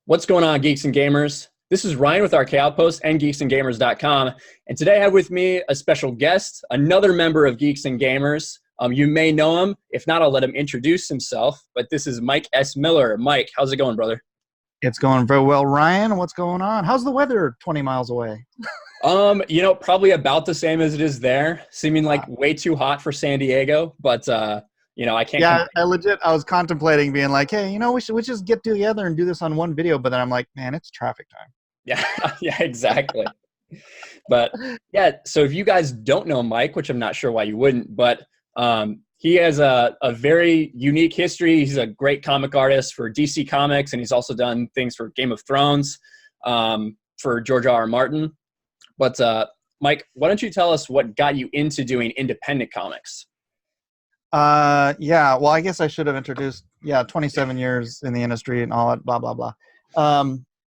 What's going on, Geeks and Gamers? This is Ryan with RK Outpost and geeksandgamers.com. And today I have with me a special guest, another member of Geeks and Gamers. You may know him. If not, I'll let him introduce himself. But this is Mike S. Miller. Mike, how's it going, brother? It's going very well, Ryan. What's going on? How's the weather 20 miles away? Probably about the same as it is there. Seeming like way too hot for San Diego, but I can't. Yeah, I was contemplating being like, hey, we should just get together and do this on one video, but then I'm like, man, it's traffic time. Yeah, yeah, exactly. But yeah, so if you guys don't know Mike, which I'm not sure why you wouldn't, but he has a very unique history. He's a great comic artist for DC Comics, and he's also done things for Game of Thrones, for George R. R. Martin. But Mike, why don't you tell us what got you into doing independent comics? Well, I guess I should have introduced, 27 years in the industry and all that, blah, blah, blah.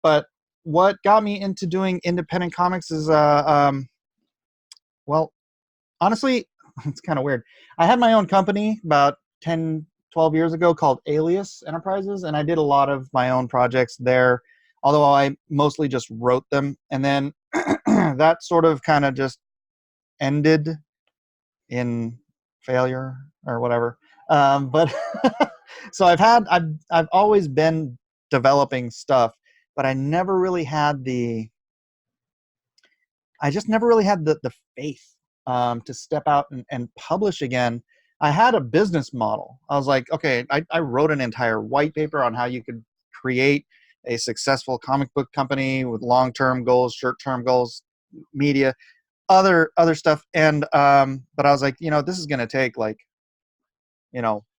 But what got me into doing independent comics is, honestly, it's kind of weird. I had my own company about 10, 12 years ago called Alias Enterprises, and I did a lot of my own projects there, although I mostly just wrote them. And then that sort of kind of just ended in failure or whatever. But so I've always been developing stuff, but I never really had the faith to step out and publish again. I had a business model. I was like, okay, I wrote an entire white paper on how you could create a successful comic book company with long-term goals, short-term goals, media, other stuff. And but I was like, this is going to take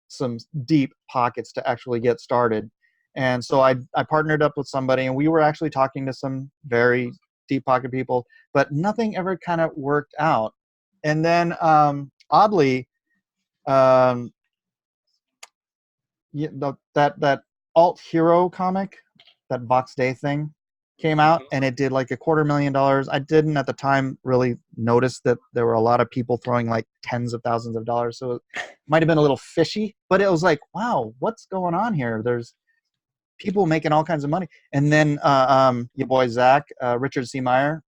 some deep pockets to actually get started. And so I partnered up with somebody, and we were actually talking to some very deep pocket people, but nothing ever kind of worked out. And then oddly, that alt hero comic, that Box Day thing, came out, and it did like $250,000. I didn't at the time really notice that there were a lot of people throwing like tens of thousands of dollars, so it might have been a little fishy, but it was like, wow, what's going on here? There's people making all kinds of money. And then your boy Zach, Richard C. Meyer,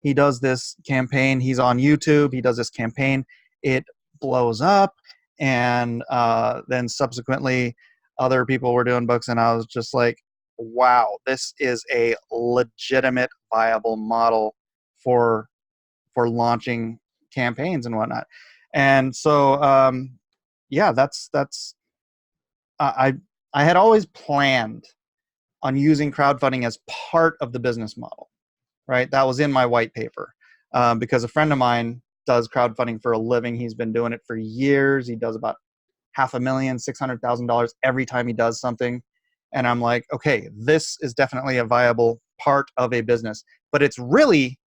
he does this campaign. He's on YouTube. He does this campaign. It blows up, and then subsequently other people were doing books, and I was just like, wow, this is a legitimate, viable model for launching campaigns and whatnot. And so, that's I had always planned on using crowdfunding as part of the business model, right? That was in my white paper, because a friend of mine does crowdfunding for a living. He's been doing it for years. He does about $500,000, $600,000 every time he does something. And I'm like, okay, this is definitely a viable part of a business, but it's really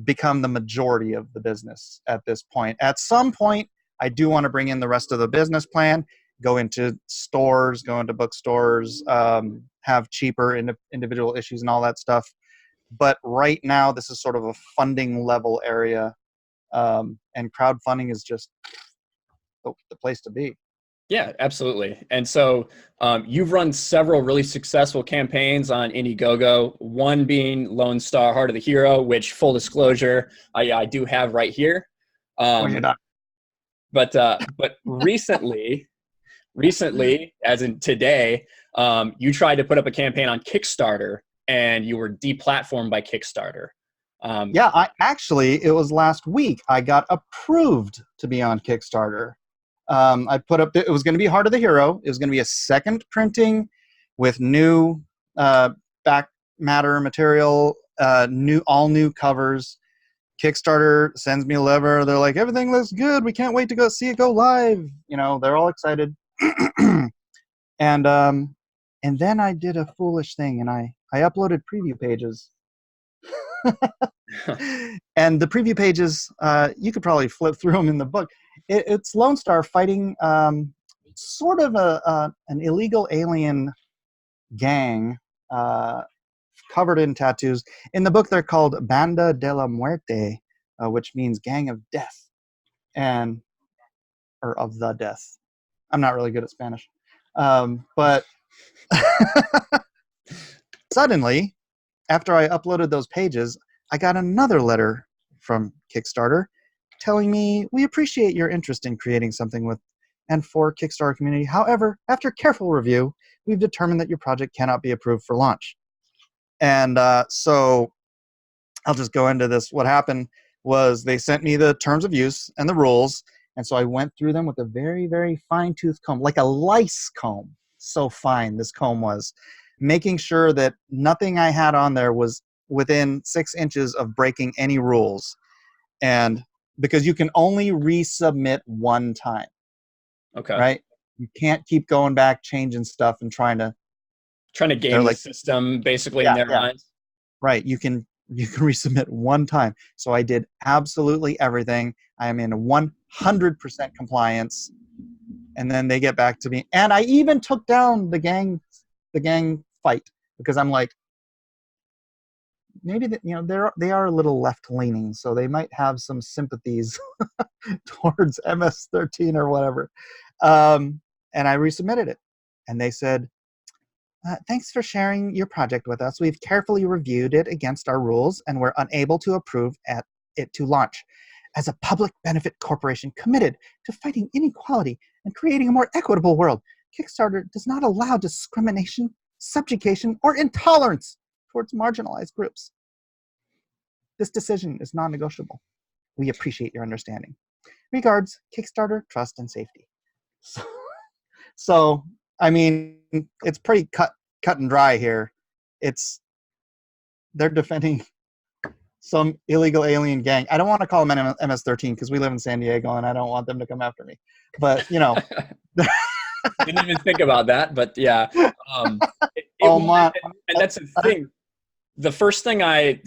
become the majority of the business at this point. At some point, I do want to bring in the rest of the business plan, go into stores, go into bookstores, have cheaper individual issues and all that stuff. But right now, this is sort of a funding level area, and crowdfunding is just the place to be. Yeah, absolutely. And so you've run several really successful campaigns on Indiegogo, one being Lonestar, Heart of the Hero, which, full disclosure, I do have right here. You're not. But recently, as in today, you tried to put up a campaign on Kickstarter, and you were deplatformed by Kickstarter. It was last week. I got approved to be on Kickstarter. I put up, it was going to be Heart of the Hero. It was going to be a second printing with new back matter material, all new covers. Kickstarter sends me a letter. They're like, everything looks good. We can't wait to go see it go live. They're all excited. And then I did a foolish thing, and I uploaded preview pages. And the preview pages, you could probably flip through them in the book. It's Lonestar fighting sort of an illegal alien gang covered in tattoos. In the book, they're called Banda de la Muerte, which means gang of death, or of the death. I'm not really good at Spanish. But suddenly, after I uploaded those pages, I got another letter from Kickstarter telling me, we appreciate your interest in creating something with and for Kickstarter community. However, after careful review, we've determined that your project cannot be approved for launch. And so I'll just go into this. What happened was they sent me the terms of use and the rules. And so I went through them with a very, very fine-tooth comb, like a lice comb. So fine this comb was, making sure that nothing I had on there was within 6 inches of breaking any rules. And because you can only resubmit one time, Okay. right? You can't keep going back, changing stuff and trying to Game the system basically in their minds. Right. You can resubmit one time. So I did absolutely everything. I am in 100% compliance. And then they get back to me. And I even took down the gang fight, because I'm like, maybe they are a little left leaning, so they might have some sympathies towards MS-13 or whatever. And I resubmitted it, and they said, thanks for sharing your project with us. We've carefully reviewed it against our rules, and we're unable to approve it to launch. As a public benefit corporation committed to fighting inequality and creating a more equitable world, Kickstarter does not allow discrimination, subjugation, or intolerance towards marginalized groups. This decision is non-negotiable. We appreciate your understanding. Regards, Kickstarter, trust, and safety. So I mean, it's pretty cut and dry here. They're defending some illegal alien gang. I don't want to call them MS-13 because we live in San Diego and I don't want them to come after me. But Didn't even think about that, but yeah. And that's the thing. The first thing I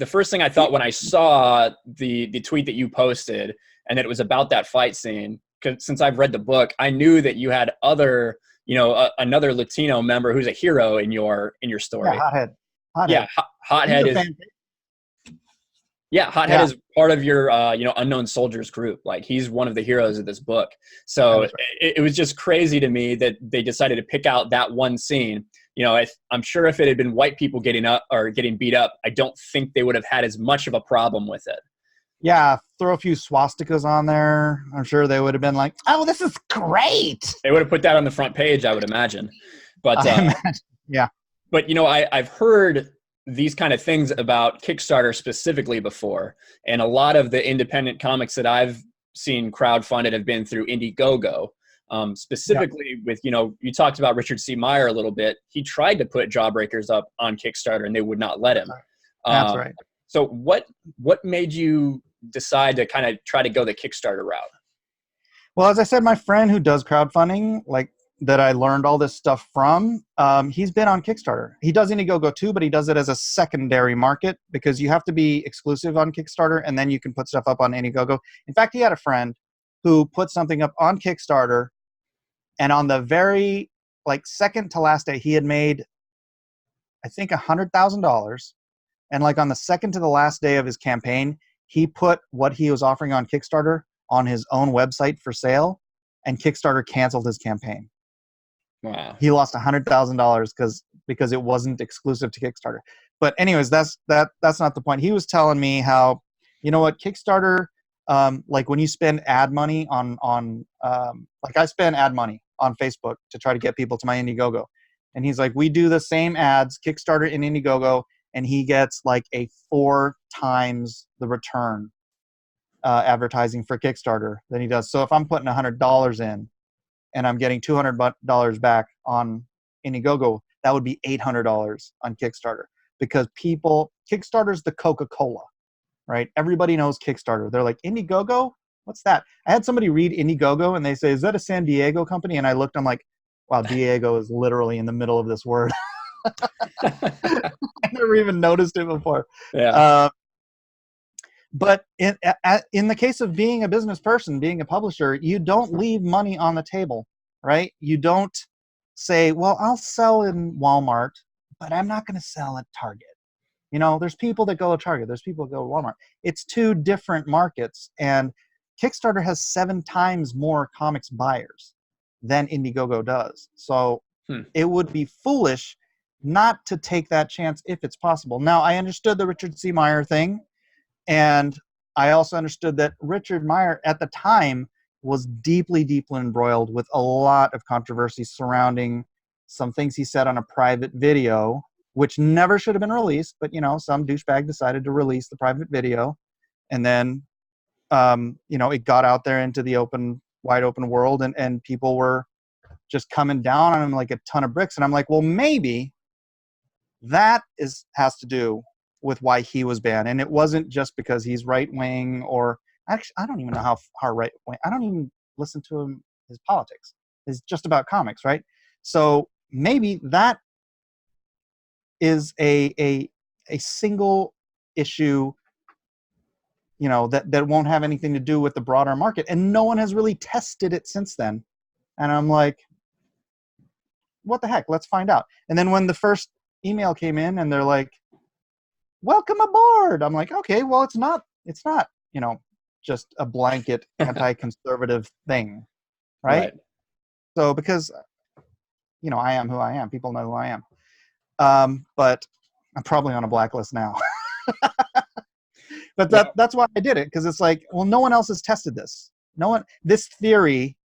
thought when I saw the tweet that you posted and that it was about that fight scene, because since I've read the book, I knew that you had other, another Latino member who's a hero in your story. Yeah, Hothead. Yeah, Hothead is. Yeah, Hothead is part of your, Unknown Soldiers group. Like, he's one of the heroes of this book. So right. it was just crazy to me that they decided to pick out that one scene. I'm sure if it had been white people getting up or getting beat up, I don't think they would have had as much of a problem with it. Yeah, throw a few swastikas on there. I'm sure they would have been like, "Oh, this is great." They would have put that on the front page, I would imagine. But yeah. But I've heard these kind of things about Kickstarter specifically before, and a lot of the independent comics that I've seen crowdfunded have been through Indiegogo. Specifically with, you talked about Richard C. Meyer a little bit. He tried to put Jawbreakers up on Kickstarter and they would not let him. That's right. So what made you decide to kind of try to go the Kickstarter route? Well, as I said, my friend who does crowdfunding, like that I learned all this stuff from, he's been on Kickstarter. He does Indiegogo too, but he does it as a secondary market because you have to be exclusive on Kickstarter and then you can put stuff up on Indiegogo. In fact, he had a friend who put something up on Kickstarter, and on the very second to last day, he had made, I think, $100,000. And on the second to the last day of his campaign, he put what he was offering on Kickstarter on his own website for sale, and Kickstarter canceled his campaign. Wow. He lost $100,000 because it wasn't exclusive to Kickstarter. But anyways, that's not the point. He was telling me how, Kickstarter, when you spend ad money on I spend ad money on Facebook to try to get people to my Indiegogo. And he's like, we do the same ads, Kickstarter and Indiegogo, and he gets a 4 times the return advertising for Kickstarter than he does. So if I'm putting $100 in and I'm getting $200 back on Indiegogo, that would be $800 on Kickstarter, because Kickstarter's the Coca-Cola, right? Everybody knows Kickstarter. They're like, Indiegogo? What's that? I had somebody read Indiegogo and they say, is that a San Diego company? And I looked, I'm like, wow, Diego is literally in the middle of this word. I never even noticed it before. Yeah. But in the case of being a business person, being a publisher, you don't leave money on the table, right? You don't say, well, I'll sell in Walmart, but I'm not going to sell at Target. There's people that go to Target. There's people that go to Walmart. It's 2 different markets. And Kickstarter has 7 times more comics buyers than Indiegogo does. So it would be foolish not to take that chance if it's possible. Now, I understood the Richard C. Meyer thing, and I also understood that Richard Meyer at the time was deeply, deeply embroiled with a lot of controversy surrounding some things he said on a private video, which never should have been released. But, some douchebag decided to release the private video. And then, it got out there into the wide open world, and people were just coming down on him like a ton of bricks. And I'm like, well, maybe that has to do with why he was banned. And it wasn't just because he's right-wing, or actually, I don't even know how far right-wing. I don't even listen to his politics. It's just about comics, right? So maybe that is a single issue, that won't have anything to do with the broader market. And no one has really tested it since then. And I'm like, what the heck? Let's find out. And then when the first email came in and they're like, welcome aboard, I'm like, okay, well, it's not, just a blanket anti-conservative thing, right? So because, I am who I am. People know who I am. But I'm probably on a blacklist now. But that's why I did it, because it's like, well, no one else has tested this. This theory,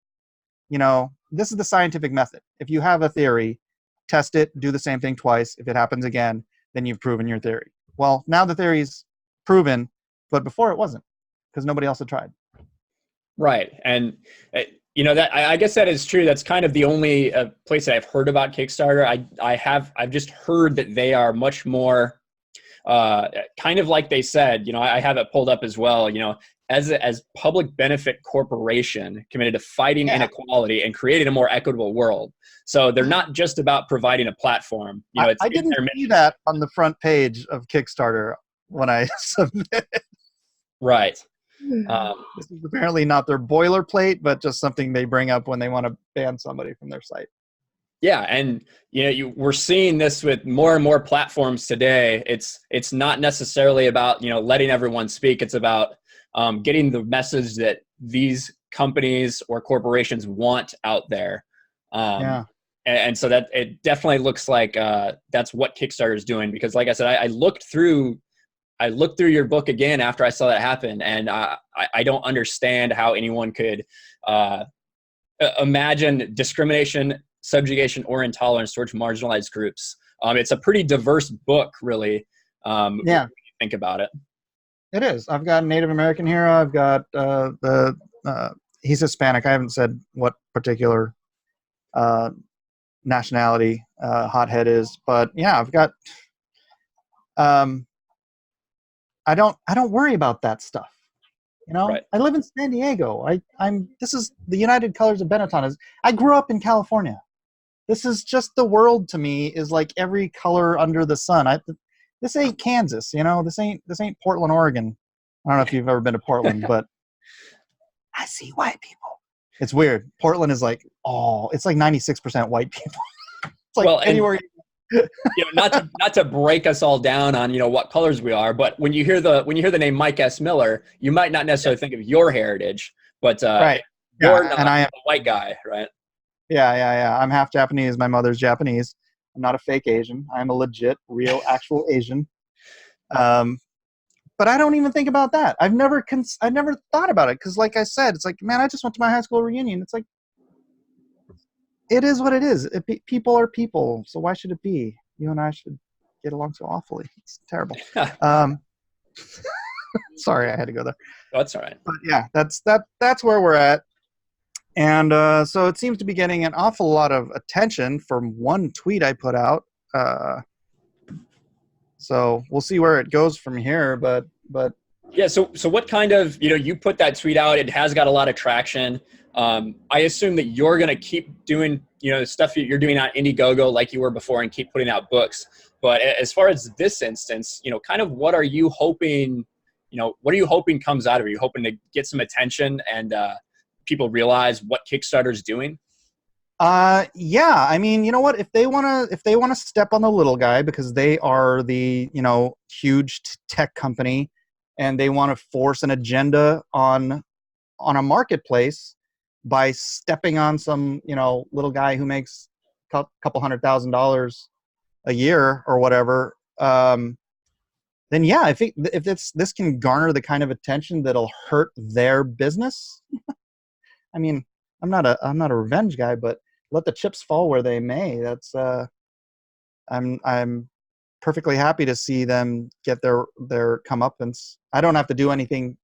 this is the scientific method. If you have a theory, test it, do the same thing twice. If it happens again, then you've proven your theory. Well, now the theory's proven, but before it wasn't, because nobody else had tried. Right. And, that I guess that is true. That's kind of the only place that I've heard about Kickstarter. I've just heard that they are much more kind of like they said, I have it pulled up as well, as public benefit corporation committed to fighting inequality and creating a more equitable world. So they're not just about providing a platform. I didn't see that on the front page of Kickstarter when I submitted. Right. This is apparently not their boilerplate, but just something they bring up when they want to ban somebody from their site. Yeah, and we're seeing this with more and more platforms today. It's not necessarily about letting everyone speak. It's about getting the message that these companies or corporations want out there. And so that it definitely looks like that's what Kickstarter is doing. Because, like I said, I looked through your book again after I saw that happen, and I don't understand how anyone could imagine discrimination, subjugation, or intolerance towards marginalized groups. It's a pretty diverse book, really. When you think about it. It is. I've got a Native American hero. I've got he's Hispanic. I haven't said what particular nationality Hothead is, but yeah, I've got. I don't worry about that stuff. Right. I live in San Diego. This is the United Colors of Benetton. I grew up in California. This is just the world to me, is like every color under the sun. This ain't Kansas, this ain't Portland, Oregon. I don't know if you've ever been to Portland, but I see white people. It's weird. Portland is like, it's like 96% white people. It's like anywhere. Not to break us all down on what colors we are, but when you hear the name Mike S. Miller, you might not necessarily think of your heritage, but right. You're not a white guy, right? Yeah. I'm half Japanese. My mother's Japanese. I'm not a fake Asian. I'm a legit, real, actual Asian. But I don't even think about that. I've never thought about it, because, like I said, it's like, man, I just went to my high school reunion. It's like, it is what it is. People are people, so why should it be? You and I should get along so awfully. It's terrible. Sorry, I had to go there. Oh, that's all right. But yeah, that's where we're at. And so it seems to be getting an awful lot of attention from one tweet I put out. So we'll see where it goes from here. But yeah. So what kind of you put that tweet out? It has got a lot of traction. I assume that you're going to keep doing the stuff that you're doing on Indiegogo like you were before, and keep putting out books. But as far as this instance, kind of what are you hoping? What are you hoping comes out of it? Are you hoping to get some attention and people realize what Kickstarter's doing? Yeah. I mean, you know what? If they wanna step on the little guy, because they are the huge tech company, and they want to force an agenda on a marketplace by stepping on some little guy who makes a couple $100,000 a year or whatever, then yeah, if this can garner the kind of attention that'll hurt their business, I mean, I'm not a revenge guy, but let the chips fall where they may. That's I'm perfectly happy to see them get their comeuppance. I don't have to do anything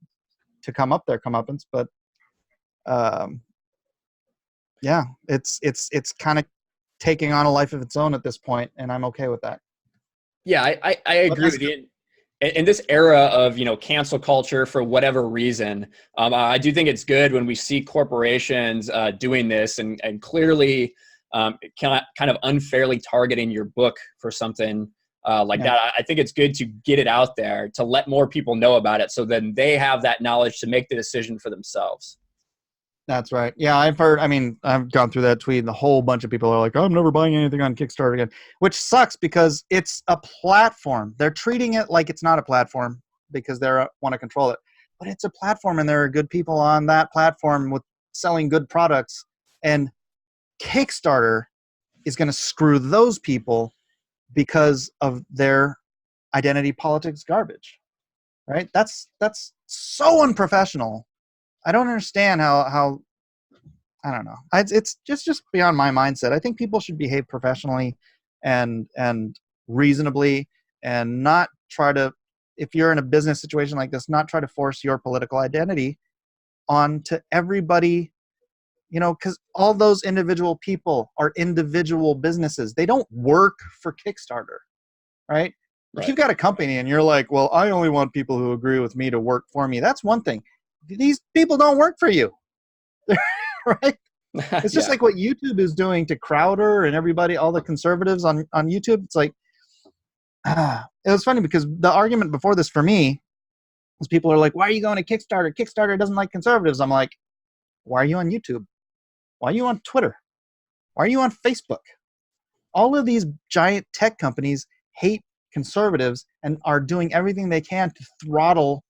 to come up their comeuppance, but yeah, it's kind of taking on a life of its own at this point, and I'm okay with that. Yeah, I agree with you. In this era of, cancel culture for whatever reason, I do think it's good when we see corporations doing this and clearly kind of unfairly targeting your book for something like that. I think it's good to get it out there, to let more people know about it, so then they have that knowledge to make the decision for themselves. That's right. Yeah, I've gone through that tweet, and a whole bunch of people are like, I'm never buying anything on Kickstarter again, which sucks because it's a platform. They're treating it like it's not a platform because they want to control it. But it's a platform, and there are good people on that platform with selling good products. And Kickstarter is going to screw those people because of their identity politics garbage, right? That's so unprofessional. I don't understand how I don't know. It's just beyond my mindset. I think people should behave professionally and reasonably, and not try to, if you're in a business situation like this, not try to force your political identity onto everybody, because all those individual people are individual businesses. They don't work for Kickstarter, right? If you've got a company and you're like, well, I only want people who agree with me to work for me, that's one thing. These people don't work for you, right? It's just like what YouTube is doing to Crowder and everybody, all the conservatives on YouTube. It's like, it was funny because the argument before this for me was people are like, why are you going to Kickstarter? Kickstarter doesn't like conservatives. I'm like, why are you on YouTube? Why are you on Twitter? Why are you on Facebook? All of these giant tech companies hate conservatives and are doing everything they can to throttle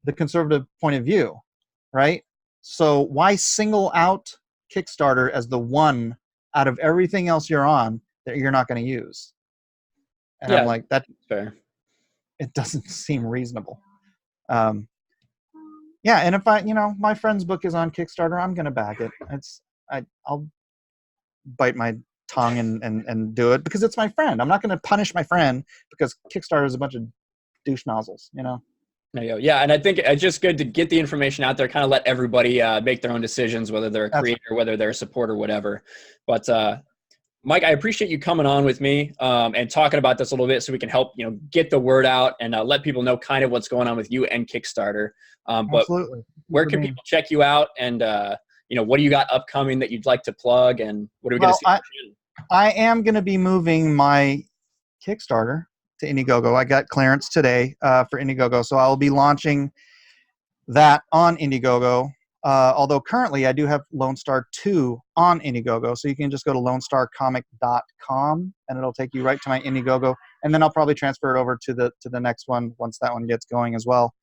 the conservative point of view, right? So why single out Kickstarter as the one out of everything else you're on that you're not going to use? And I'm like, that's fair. It doesn't seem reasonable. And if my friend's book is on Kickstarter, I'm going to back it. I'll bite my tongue and do it because it's my friend. I'm not going to punish my friend because Kickstarter is a bunch of douche nozzles, There you go. Yeah, and I think it's just good to get the information out there, kind of let everybody make their own decisions, whether they're a creator, whether they're a supporter, whatever. But Mike, I appreciate you coming on with me and talking about this a little bit so we can help, get the word out and let people know kind of what's going on with you and Kickstarter. But absolutely. Where can people check you out, and what do you got upcoming that you'd like to plug, and what are we going to see? I am going to be moving my Kickstarter to Indiegogo. I got clearance today for Indiegogo, so I'll be launching that on Indiegogo. Although currently I do have Lonestar 2 on Indiegogo, so you can just go to lonestarcomic.com and it'll take you right to my Indiegogo, and then I'll probably transfer it over to the next one once that one gets going as well.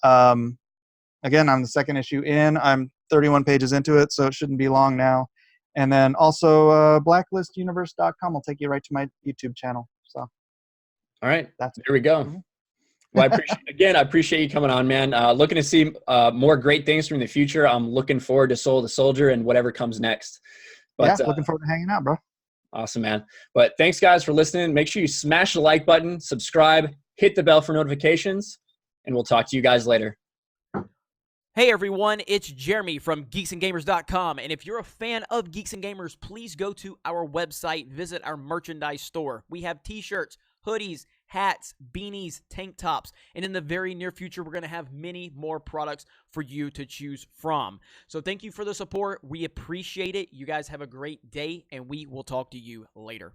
Again, I'm the second issue in. I'm 31 pages into it, so it shouldn't be long now. And then also blacklistuniverse.com will take you right to my YouTube channel. So, all right, there we go. Mm-hmm. Well, I appreciate you coming on, man. Looking to see more great things from the future. I'm looking forward to Soul of the Soldier and whatever comes next. But, looking forward to hanging out, bro. Awesome, man. But thanks, guys, for listening. Make sure you smash the like button, subscribe, hit the bell for notifications, and we'll talk to you guys later. Hey everyone, it's Jeremy from geeksandgamers.com, and if you're a fan of Geeks and Gamers, please go to our website, visit our merchandise store. We have t-shirts, hoodies, hats, beanies, tank tops, and in the very near future, we're going to have many more products for you to choose from. So thank you for the support. We appreciate it. You guys have a great day, and we will talk to you later.